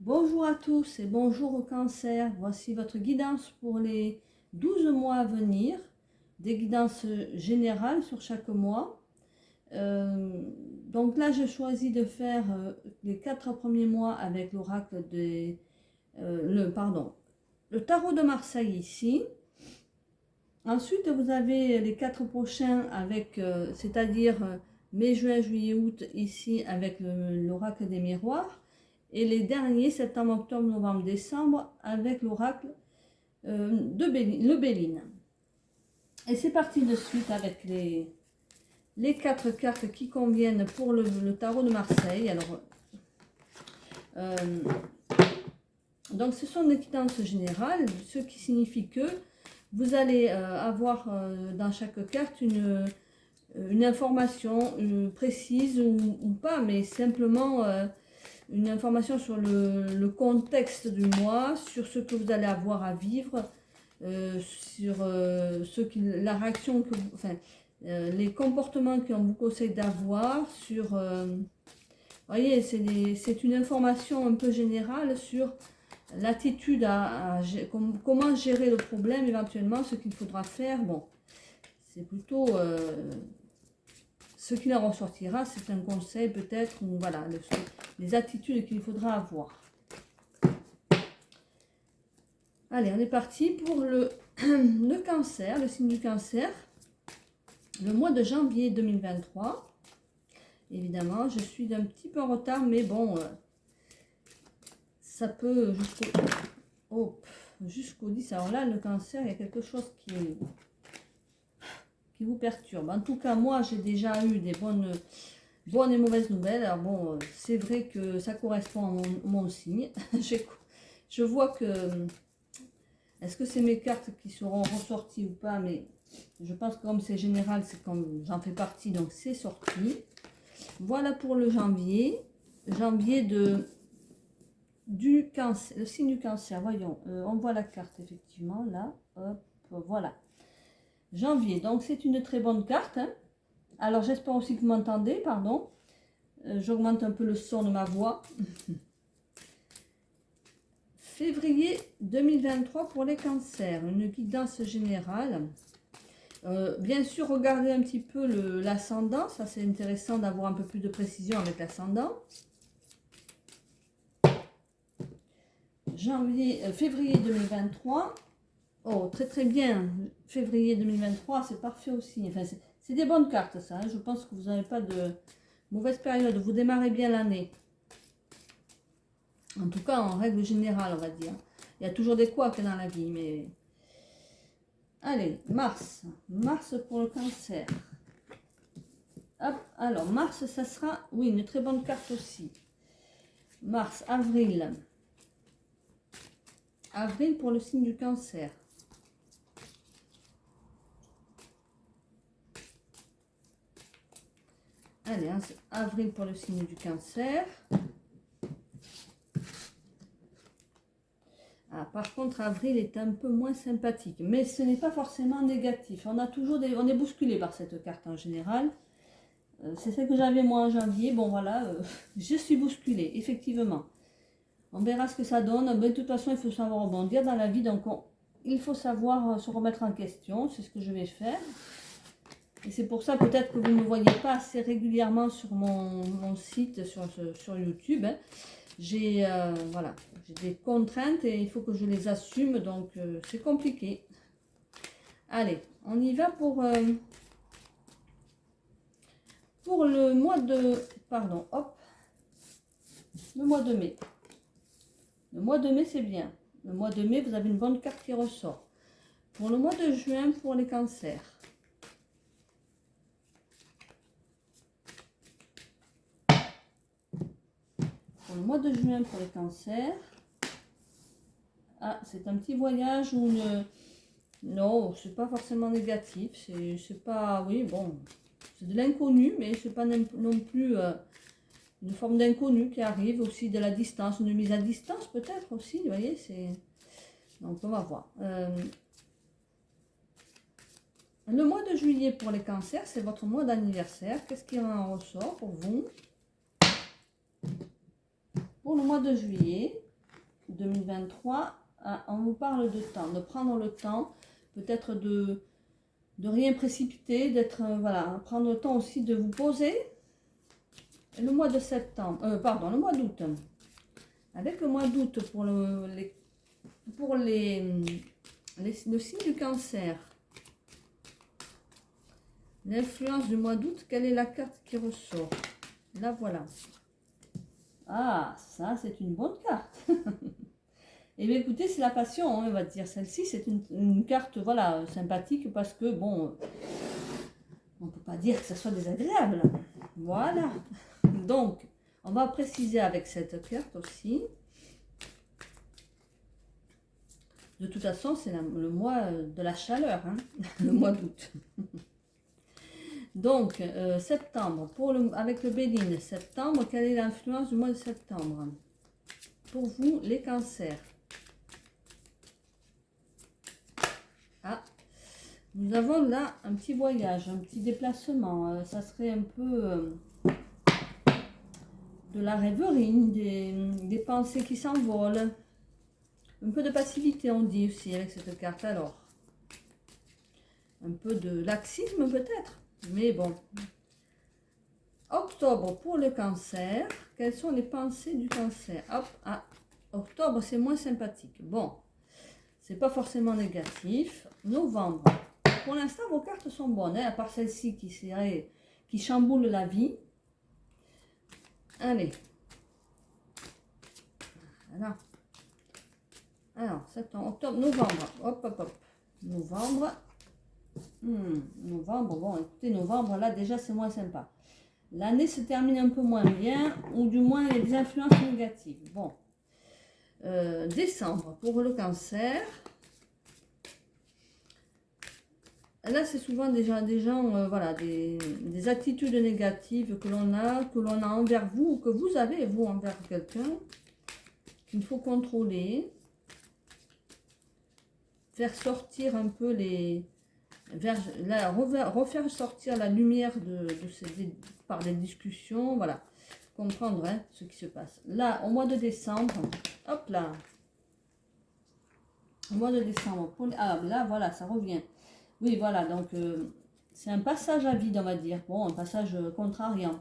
Bonjour à tous et bonjour au cancer. Voici votre guidance pour les 12 mois à venir, des guidances générales sur chaque mois. Donc là, j'ai choisi de faire les 4 premiers mois avec l'oracle le tarot de Marseille ici. Ensuite, vous avez les 4 prochains avec, c'est-à-dire mai, juin, juillet, août ici avec l'oracle des miroirs. Et les derniers, septembre, octobre, novembre, décembre, avec l'oracle le Béline. Et c'est parti de suite avec les 4 cartes qui conviennent pour le tarot de Marseille. Alors, donc ce sont des guidances générales, ce qui signifie que vous allez avoir dans chaque carte une information précise ou pas, mais simplement une information sur le contexte du mois, sur ce que vous allez avoir à vivre, sur la réaction, les comportements qu'on vous conseille d'avoir, sur... voyez, c'est une information un peu générale sur l'attitude comment gérer le problème, éventuellement, ce qu'il faudra faire. Bon, c'est plutôt... ce qui en ressortira, c'est un conseil peut-être, ou voilà, les attitudes qu'il faudra avoir. Allez, on est parti pour le cancer, le signe du cancer. Le mois de janvier 2023. Évidemment, je suis d'un petit peu en retard, mais bon, ça peut jusqu'au 10. Alors là, le cancer, il y a quelque chose qui vous perturbe. En tout cas, moi, j'ai déjà eu des bonnes et mauvaises nouvelles. Alors bon, c'est vrai que ça correspond à mon signe. Je vois que... Est-ce que c'est mes cartes qui seront ressorties ou pas? Mais je pense que comme c'est général, c'est comme j'en fais partie, donc c'est sorti. Voilà pour le janvier. Janvier du cancer, le signe du cancer. Voyons, on voit la carte effectivement là. Hop, voilà. Janvier, donc c'est une très bonne carte. Hein. Alors j'espère aussi que vous m'entendez, pardon. J'augmente un peu le son de ma voix. Février 2023 pour les cancers, une guidance générale. Bien sûr, regardez un petit peu l'ascendant. Ça, c'est intéressant d'avoir un peu plus de précision avec l'ascendant. Février 2023. Oh, très très bien. Février 2023, c'est parfait aussi. Enfin, c'est des bonnes cartes, ça. Hein. Je pense que vous n'avez pas de mauvaise période. Vous démarrez bien l'année. En tout cas, en règle générale, on va dire. Il y a toujours des couacs dans la vie, mais... Allez, Mars. Mars pour le cancer. Hop, alors, Mars, ça sera... Oui, une très bonne carte aussi. Mars, avril. Avril pour le signe du cancer. Allez, avril pour le signe du cancer. Ah, par contre, avril est un peu moins sympathique, mais ce n'est pas forcément négatif. On est bousculé par cette carte en général. C'est celle que j'avais moi en janvier. Bon voilà, je suis bousculée, effectivement. On verra ce que ça donne. Mais de toute façon, il faut savoir rebondir dans la vie. Donc, il faut savoir se remettre en question. C'est ce que je vais faire. Et c'est pour ça peut-être que vous ne me voyez pas assez régulièrement sur mon site, sur YouTube. Hein. J'ai voilà, j'ai des contraintes et il faut que je les assume. Donc, c'est compliqué. Allez, on y va pour le mois de... Pardon, hop. Le mois de mai. Le mois de mai, c'est bien. Le mois de mai, vous avez une bonne carte qui ressort. Pour le mois de juin, pour les cancers. Pour le mois de juin, pour les cancers. Ah, c'est un petit voyage ou une... Non, c'est pas forcément négatif. C'est pas... Oui, bon. C'est de l'inconnu, mais c'est pas non plus... une forme d'inconnu qui arrive, aussi de la distance, une mise à distance peut-être aussi, vous voyez, c'est... Donc on va voir. Le mois de juillet pour les cancers, c'est votre mois d'anniversaire. Qu'est-ce qui en ressort pour vous? Pour le mois de juillet, 2023, on vous parle de temps, de prendre le temps, peut-être de rien précipiter, d'être, voilà, prendre le temps aussi de vous poser. Le mois de septembre, le mois d'août. Avec le mois d'août pour le signe du Cancer. L'influence du mois d'août, quelle est la carte qui ressort? La voilà. Ah, ça c'est une bonne carte. Et bien écoutez, c'est la passion, hein, on va dire. Celle-ci, c'est une carte, voilà, sympathique parce que, bon, on ne peut pas dire que ça soit désagréable. Voilà. Donc, on va préciser avec cette carte aussi. De toute façon, c'est le mois de la chaleur, hein, le mois d'août. Donc, septembre, avec le Béline, septembre, quelle est l'influence du mois de septembre? Pour vous, les cancers. Ah, nous avons là un petit voyage, un petit déplacement. Ça serait un peu de la rêverie, des pensées qui s'envolent. Un peu de passivité, on dit aussi avec cette carte. Alors, un peu de laxisme peut-être, mais bon. Octobre pour le Cancer. Quelles sont les pensées du Cancer? Hop, ah, octobre, c'est moins sympathique. Bon, c'est pas forcément négatif. Novembre. Pour l'instant, vos cartes sont bonnes, hein, à part celle-ci qui chamboule la vie. Allez. Voilà. Alors, septembre, octobre, novembre. Hop, hop, hop. Novembre. Novembre, bon, écoutez, novembre, là, déjà, c'est moins sympa. L'année se termine un peu moins bien, ou du moins, il y a des influences négatives. Bon. Décembre, pour le Cancer. Là, c'est souvent des gens, voilà, des attitudes négatives que l'on a envers vous, ou que vous avez, vous, envers quelqu'un, qu'il faut contrôler. Faire sortir un peu refaire sortir la lumière par les discussions, voilà, comprendre, hein, ce qui se passe. Là, au mois de décembre, hop là, au mois de décembre, là, voilà, ça revient. Oui, voilà, donc c'est un passage à vide, on va dire, bon, un passage contrariant.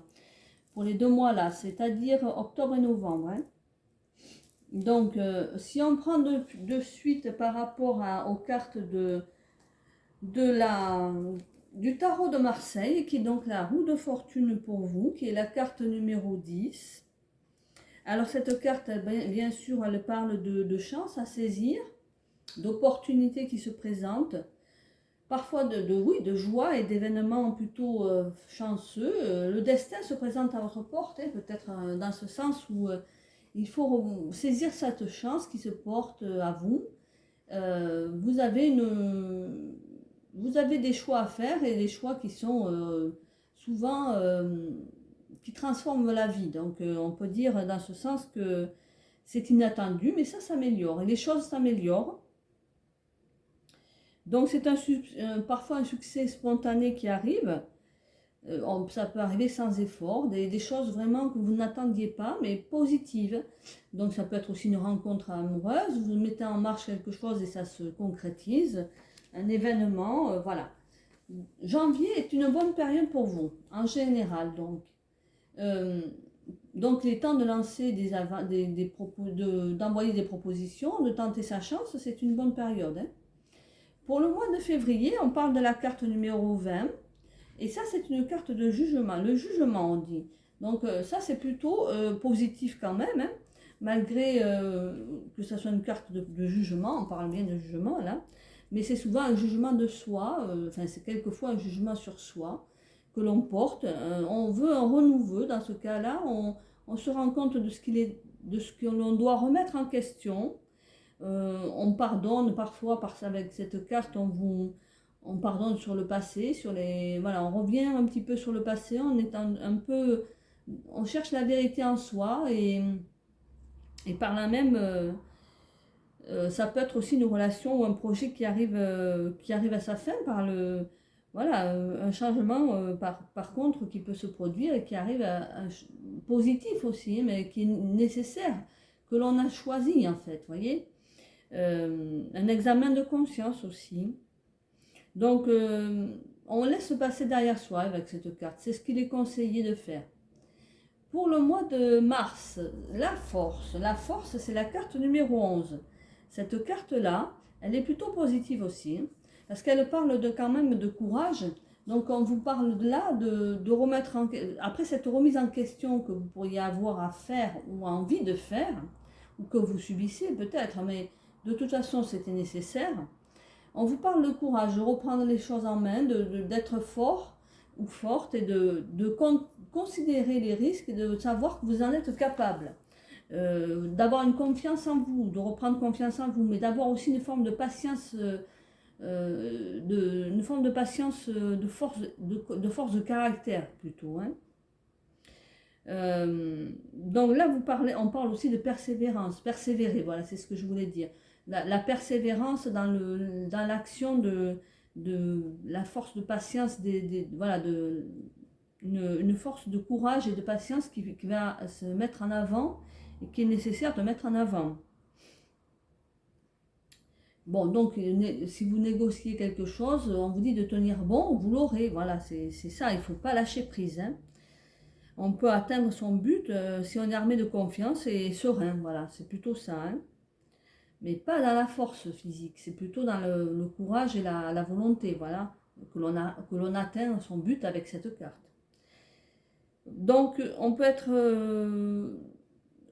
Pour les 2 mois là, c'est-à-dire octobre et novembre, hein. Donc, si on prend de suite par rapport aux cartes du tarot de Marseille, qui est donc la roue de fortune pour vous, qui est la carte numéro 10. Alors, cette carte, bien sûr, elle parle de chance à saisir, d'opportunités qui se présentent, parfois de joie et d'événements plutôt chanceux. Le destin se présente à votre porte, hein, peut-être dans ce sens où... il faut saisir cette chance qui se porte à vous. Vous avez des choix à faire et des choix qui sont souvent qui transforment la vie. Donc on peut dire dans ce sens que c'est inattendu, mais ça s'améliore et les choses s'améliorent. Donc c'est parfois un succès spontané qui arrive. Ça peut arriver sans effort, des choses vraiment que vous n'attendiez pas, mais positives. Donc ça peut être aussi une rencontre amoureuse, vous mettez en marche quelque chose et ça se concrétise, un événement, voilà. Janvier est une bonne période pour vous, en général. Donc il est temps de lancer d'envoyer des propositions, de tenter sa chance, c'est une bonne période, hein. Pour le mois de février, on parle de la carte numéro 20. Et ça, c'est une carte de jugement. Le jugement, on dit. Donc, ça, c'est plutôt positif quand même, hein, malgré que ça soit une carte de jugement. On parle bien de jugement, là. Mais c'est souvent un jugement de soi. Enfin, c'est quelquefois un jugement sur soi que l'on porte. On veut un renouveau. Dans ce cas-là, on se rend compte de ce que l'on doit remettre en question. On pardonne parfois, avec cette carte, on pardonne sur le passé, voilà, on revient un petit peu sur le passé, on cherche la vérité en soi et par là même, ça peut être aussi une relation ou un projet qui arrive à sa fin voilà, un changement par contre qui peut se produire et qui arrive positif aussi, mais qui est nécessaire, que l'on a choisi en fait, voyez. Un examen de conscience aussi. Donc, on laisse passer derrière soi avec cette carte. C'est ce qu'il est conseillé de faire. Pour le mois de mars, la force. La force, c'est la carte numéro 11. Cette carte-là, elle est plutôt positive aussi, hein, parce qu'elle parle quand même de courage. Donc, on vous parle là de remettre après cette remise en question que vous pourriez avoir à faire ou envie de faire, ou que vous subissez peut-être, mais de toute façon, c'était nécessaire. On vous parle de courage, de reprendre les choses en main, d'être fort ou forte et de considérer les risques et de savoir que vous en êtes capable. D'avoir une confiance en vous, de reprendre confiance en vous, mais d'avoir aussi une forme de patience, de force de caractère plutôt. Hein. Donc là, on parle aussi de persévérance, persévérer, voilà, c'est ce que je voulais dire. La persévérance dans l'action de la force de patience, voilà, une force de courage et de patience qui va se mettre en avant et qui est nécessaire de mettre en avant. Bon, donc, si vous négociez quelque chose, on vous dit de tenir bon, vous l'aurez, voilà, c'est ça, il ne faut pas lâcher prise, hein. On peut atteindre son but si on est armé de confiance et serein, voilà, c'est plutôt ça, hein. Mais pas dans la force physique, c'est plutôt dans le courage et la volonté, voilà, que l'on atteint son but avec cette carte. Donc, on peut être,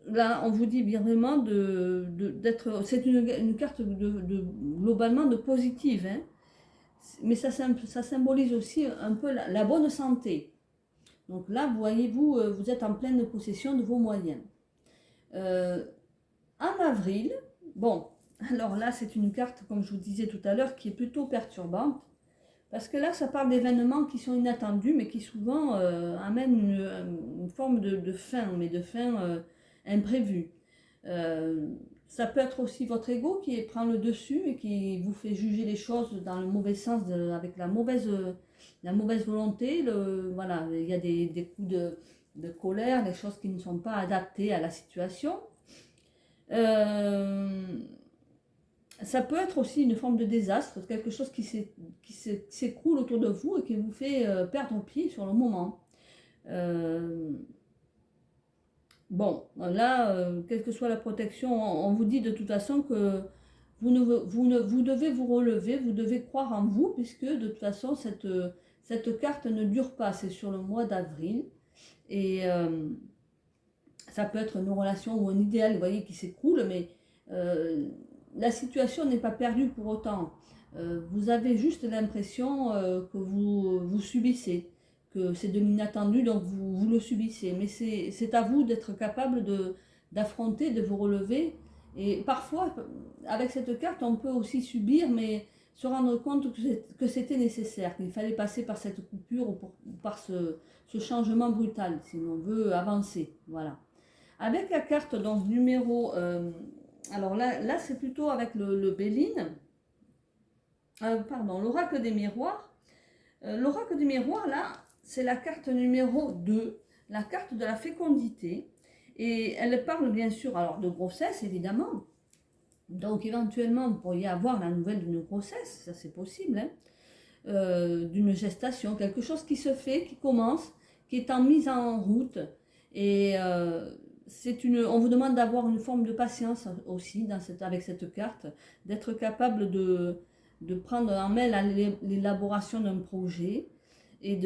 là, on vous dit vraiment d'être, c'est une carte globalement de positive, hein, mais ça symbolise aussi un peu la bonne santé. Donc là, voyez-vous, vous êtes en pleine possession de vos moyens. En avril, bon, alors là, c'est une carte, comme je vous disais tout à l'heure, qui est plutôt perturbante. Parce que là, ça parle d'événements qui sont inattendus, mais qui souvent amènent une forme de fin, mais de fin imprévue. Ça peut être aussi votre ego qui prend le dessus et qui vous fait juger les choses dans le mauvais sens, avec la mauvaise volonté. Voilà, il y a des coups de colère, des choses qui ne sont pas adaptées à la situation. Ça peut être aussi une forme de désastre, quelque chose qui s'écroule autour de vous et qui vous fait perdre pied sur le moment. Bon, là, quelle que soit la protection, on vous dit de toute façon que vous devez vous relever, vous devez croire en vous, puisque de toute façon, cette carte ne dure pas, c'est sur le mois d'avril. Et ça peut être une relation ou un idéal, vous voyez, qui s'écroule, mais la situation n'est pas perdue pour autant. Vous avez juste l'impression que vous subissez, que c'est de l'inattendu, donc vous le subissez. Mais c'est à vous d'être capable d'affronter, de vous relever. Et parfois, avec cette carte, on peut aussi subir, mais se rendre compte que c'était nécessaire, qu'il fallait passer par cette coupure ou par ce changement brutal, si l'on veut avancer. Voilà. Avec la carte, donc numéro... alors là c'est plutôt avec le Béline. Pardon, l'oracle des miroirs. L'oracle des miroirs, là, c'est la carte numéro 2, la carte de la fécondité. Et elle parle bien sûr alors de grossesse, évidemment. Donc éventuellement, vous pourriez avoir la nouvelle d'une grossesse, ça c'est possible, hein, d'une gestation, quelque chose qui se fait, qui commence, qui est en mise en route. Et on vous demande d'avoir une forme de patience aussi avec cette carte, d'être capable de prendre en main l'élaboration d'un projet. Et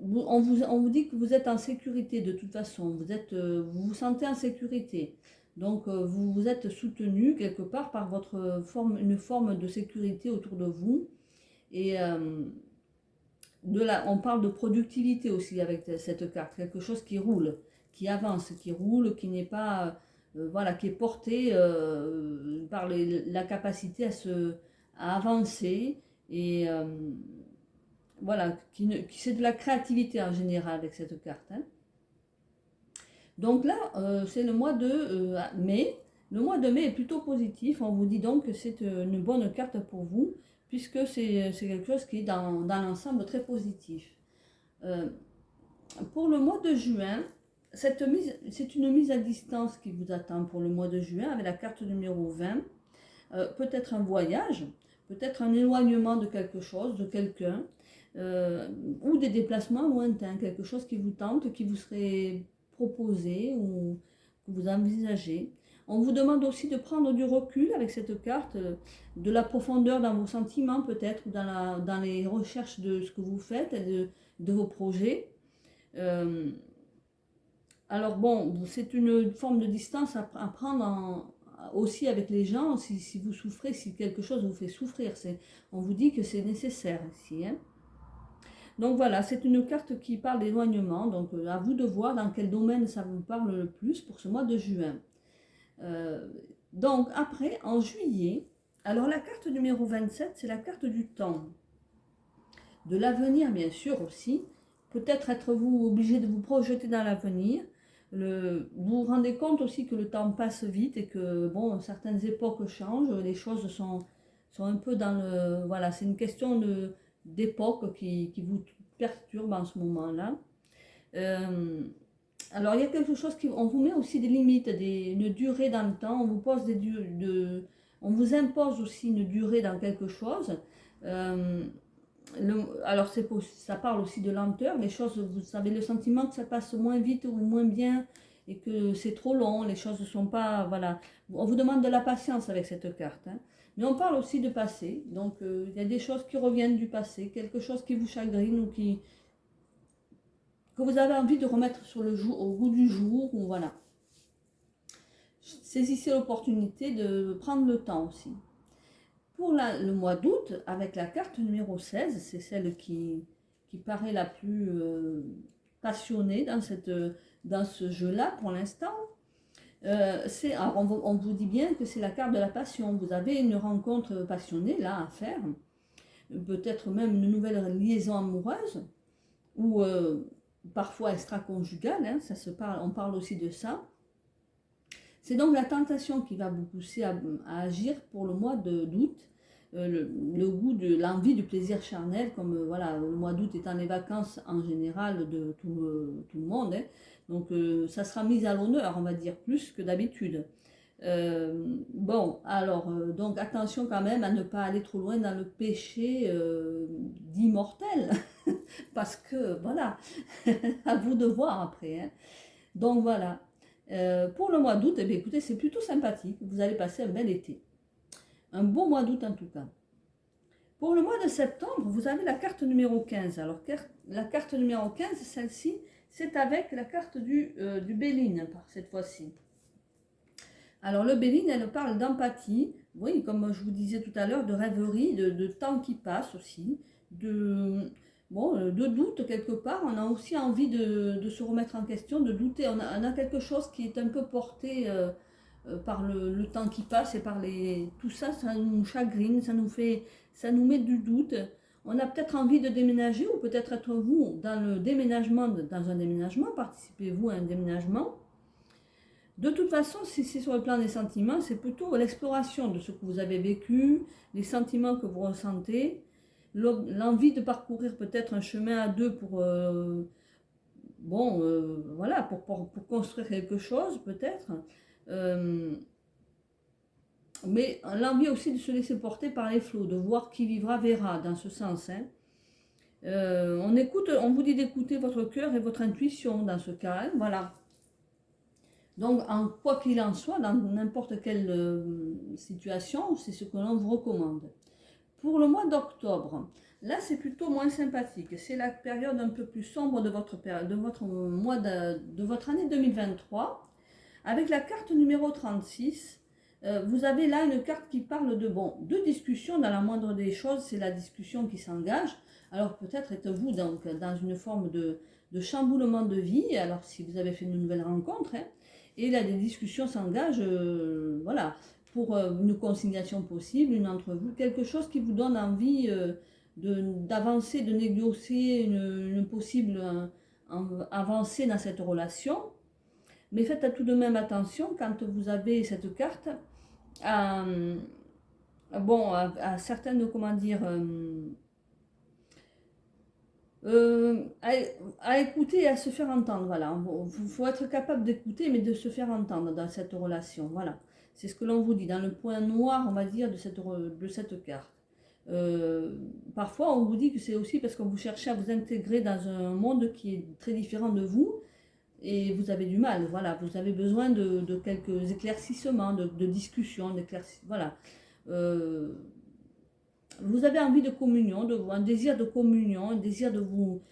on vous dit que vous êtes en sécurité de toute façon, vous vous sentez en sécurité. Donc vous êtes soutenu quelque part par une forme de sécurité autour de vous. Et on parle de productivité aussi avec cette carte, quelque chose qui roule, qui avance, qui roule, qui n'est pas, voilà, qui est porté par la capacité à avancer et voilà, c'est de la créativité en général avec cette carte, hein. Donc là, c'est le mois de mai. Le mois de mai est plutôt positif. On vous dit donc que c'est une bonne carte pour vous, puisque c'est quelque chose qui est dans l'ensemble très positif. Pour le mois de juin, c'est une mise à distance qui vous attend pour le mois de juin avec la carte numéro 20. Peut-être un voyage, peut-être un éloignement de quelque chose, de quelqu'un, ou des déplacements lointains, quelque chose qui vous tente, qui vous serait proposé ou que vous envisagez. On vous demande aussi de prendre du recul avec cette carte, de la profondeur dans vos sentiments peut-être, ou dans les recherches de ce que vous faites, et de vos projets. Alors bon, c'est une forme de distance à prendre aussi avec les gens, si vous souffrez, si quelque chose vous fait souffrir. On vous dit que c'est nécessaire ici. Hein. Donc voilà, c'est une carte qui parle d'éloignement, donc à vous de voir dans quel domaine ça vous parle le plus pour ce mois de juin. Donc après, en juillet, alors la carte numéro 27, c'est la carte du temps. De l'avenir bien sûr aussi, peut-être êtes-vous obligé de vous projeter dans l'avenir. Vous vous rendez compte aussi que le temps passe vite et que bon, certaines époques changent, les choses sont un peu dans le... Voilà, c'est une question d'époque qui vous perturbe en ce moment-là. Alors il y a quelque chose on vous met aussi des limites, une durée dans le temps, on vous pose on vous impose aussi une durée dans quelque chose. Alors ça parle aussi de lenteur, les choses, vous avez le sentiment que ça passe moins vite ou moins bien et que c'est trop long, les choses ne sont pas, voilà. On vous demande de la patience avec cette carte. Hein. Mais on parle aussi de passé, donc il y a des choses qui reviennent du passé, quelque chose qui vous chagrine ou que vous avez envie de remettre au goût du jour, ou voilà. Saisissez l'opportunité de prendre le temps aussi. Pour le mois d'août, avec la carte numéro 16, c'est celle qui paraît la plus passionnée dans ce jeu-là pour l'instant. On vous dit bien que c'est la carte de la passion. Vous avez une rencontre passionnée là à faire, peut-être même une nouvelle liaison amoureuse, ou parfois extra-conjugale, hein, on parle aussi de ça. C'est donc la tentation qui va vous pousser à agir pour le mois d'août. Le goût de l'envie du plaisir charnel, comme voilà, le mois d'août étant les vacances en général de tout le monde, hein. Donc ça sera mis à l'honneur, on va dire, plus que d'habitude. Bon, alors, donc attention quand même à ne pas aller trop loin dans le péché dit mortel, parce que voilà, à vous de voir après. Hein. Donc voilà, pour le mois d'août, eh bien, écoutez, c'est plutôt sympathique, vous allez passer un bel été. Un bon mois d'août en tout cas. Pour le mois de septembre, vous avez la carte numéro 15. Alors, la carte numéro 15, celle-ci, c'est avec la carte du Béline, cette fois-ci. Alors, le Béline, elle parle d'empathie, oui, comme je vous disais tout à l'heure, de rêverie, de temps qui passe aussi, de doute quelque part. On a aussi envie de se remettre en question, de douter. On a quelque chose qui est un peu porté... par le temps qui passe et par tout ça, ça nous chagrine, ça nous met du doute. On a peut-être envie de déménager ou peut-être êtes-vous dans un déménagement, participez-vous à un déménagement. De toute façon, si c'est sur le plan des sentiments, c'est plutôt l'exploration de ce que vous avez vécu, les sentiments que vous ressentez, l'envie de parcourir peut-être un chemin à deux pour voilà, pour construire quelque chose peut-être. Mais l'envie aussi de se laisser porter par les flots, de voir qui vivra verra dans ce sens. Hein. On vous dit d'écouter votre cœur et votre intuition dans ce cas. Hein, voilà. Donc, quoi qu'il en soit, dans n'importe quelle situation, c'est ce que l'on vous recommande. Pour le mois d'octobre, là c'est plutôt moins sympathique. C'est la période un peu plus sombre de votre année 2023. Avec la carte numéro 36, vous avez là une carte qui parle de discussion dans la moindre des choses, c'est la discussion qui s'engage. Alors peut-être êtes-vous donc dans une forme de chamboulement de vie, alors si vous avez fait une nouvelle rencontre, hein, et là des discussions s'engagent, voilà, pour une consignation possible, une entrevue, quelque chose qui vous donne envie d'avancer, de négocier une possible avancée dans cette relation. Mais faites tout de même attention quand vous avez cette carte à certaines, comment dire, à écouter et à se faire entendre, voilà. Il faut être capable d'écouter, mais de se faire entendre dans cette relation, voilà. C'est ce que l'on vous dit, dans le point noir, on va dire, de cette carte. Euh, Parfois, on vous dit que c'est aussi parce que vous cherchez à vous intégrer dans un monde qui est très différent de vous, et vous avez du mal, voilà. Vous avez besoin de quelques éclaircissements, de discussions, voilà. Euh, vous avez envie de communion, un désir de communion, un désir de vous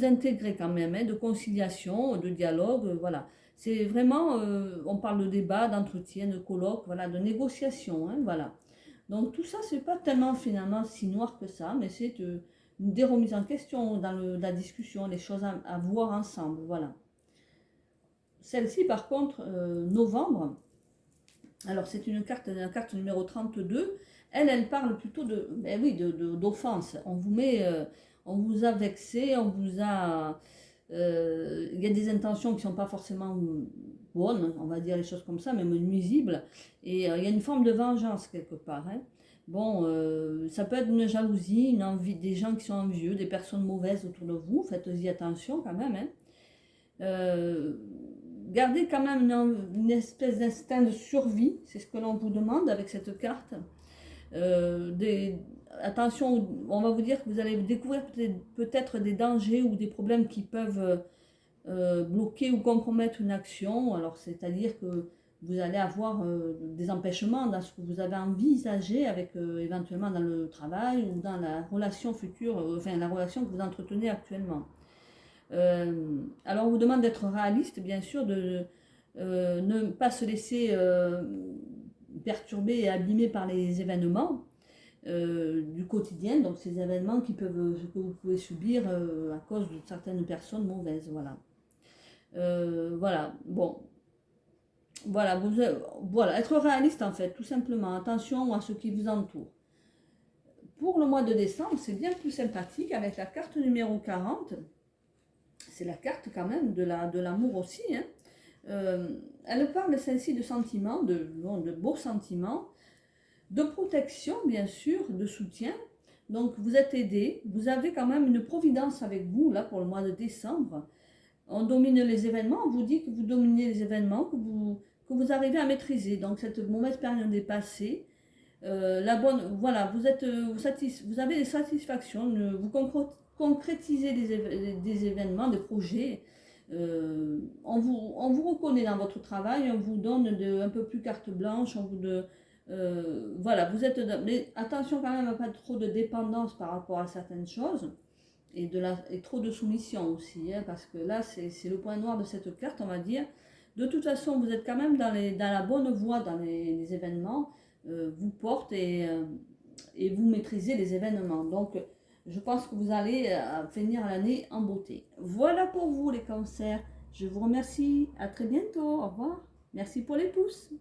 intégrer quand même, hein, de conciliation, de dialogue, voilà. C'est vraiment, on parle de débat, d'entretien, de colloque, voilà, de négociation, hein, voilà. Donc tout ça, c'est pas tellement finalement si noir que ça, mais c'est des remises en question dans la discussion, les choses à voir ensemble, voilà. Celle-ci, par contre, novembre, alors c'est la carte numéro 32. Elle parle plutôt ben oui, d'offense. On vous a vexé, il y a des intentions qui ne sont pas forcément bonnes, on va dire les choses comme ça, même nuisibles. Et il y a une forme de vengeance quelque part, hein. Bon, ça peut être une jalousie, une envie, des gens qui sont envieux, des personnes mauvaises autour de vous. Faites-y attention quand même, hein. Euh, Gardez quand même une espèce d'instinct de survie, c'est ce que l'on vous demande avec cette carte. Attention, on va vous dire que vous allez découvrir peut-être des dangers ou des problèmes qui peuvent bloquer ou compromettre une action. Alors, c'est-à-dire que vous allez avoir des empêchements dans ce que vous avez envisagé avec éventuellement dans le travail ou dans la relation future, enfin la relation que vous entretenez actuellement. Alors on vous demande d'être réaliste, bien sûr, de ne pas se laisser perturber et abîmer par les événements du quotidien, donc ces événements que vous pouvez subir à cause de certaines personnes mauvaises, voilà. Voilà, bon, voilà, voilà, être réaliste en fait, tout simplement, attention à ce qui vous entoure. Pour le mois de décembre, c'est bien plus sympathique avec la carte numéro 40. C'est la carte quand même de l'amour aussi, hein. Elle parle celle-ci de sentiments, de beaux sentiments, de protection bien sûr, de soutien. Donc vous êtes aidé, vous avez quand même une providence avec vous là pour le mois de décembre. On domine les événements, on vous dit que vous dominez les événements, que vous arrivez à maîtriser. Donc cette mauvaise période est passée. La bonne, voilà, vous avez des satisfactions, vous concrétisez des événements, des projets. On vous reconnaît dans votre travail, on vous donne un peu plus carte blanche, voilà, vous êtes, mais attention quand même à pas trop de dépendance par rapport à certaines choses et trop de soumission aussi, hein, parce que là c'est le point noir de cette carte, on va dire. De toute façon, vous êtes quand même dans la bonne voie dans les événements, vous porte et vous maîtrisez les événements. Donc, je pense que vous allez finir l'année en beauté. Voilà pour vous les cancers. Je vous remercie. À très bientôt. Au revoir. Merci pour les pouces.